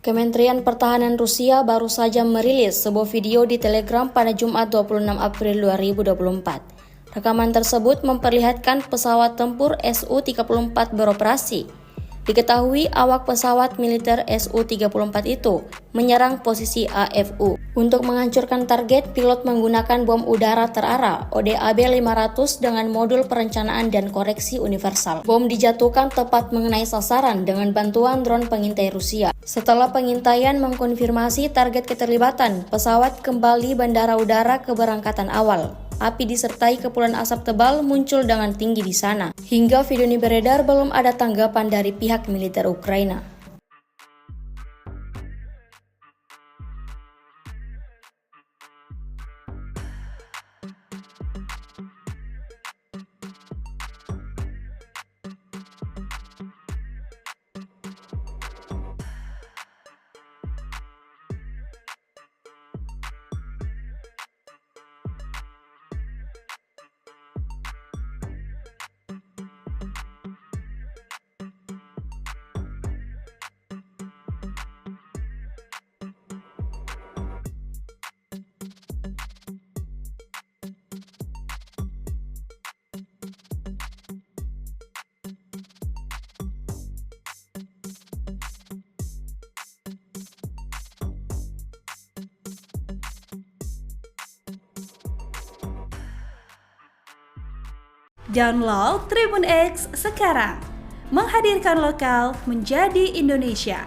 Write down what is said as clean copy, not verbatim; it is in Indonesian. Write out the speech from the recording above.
Kementerian Pertahanan Rusia baru saja merilis sebuah video di Telegram pada Jumat 26 April 2024. Rekaman tersebut memperlihatkan pesawat tempur Su-34 beroperasi. Diketahui awak pesawat militer Su-34 itu menyerang posisi AFU. Untuk menghancurkan target, pilot menggunakan bom udara terarah ODAB-500 dengan modul perencanaan dan koreksi universal. Bom dijatuhkan tepat mengenai sasaran dengan bantuan drone pengintai Rusia. Setelah pengintaian mengkonfirmasi target keterlibatan, pesawat kembali bandara udara keberangkatan awal. Api disertai kepulan asap tebal muncul dengan tinggi di sana. Hingga video ini beredar, belum ada tanggapan dari pihak militer Ukraina. Download Tribun X sekarang, menghadirkan lokal menjadi Indonesia.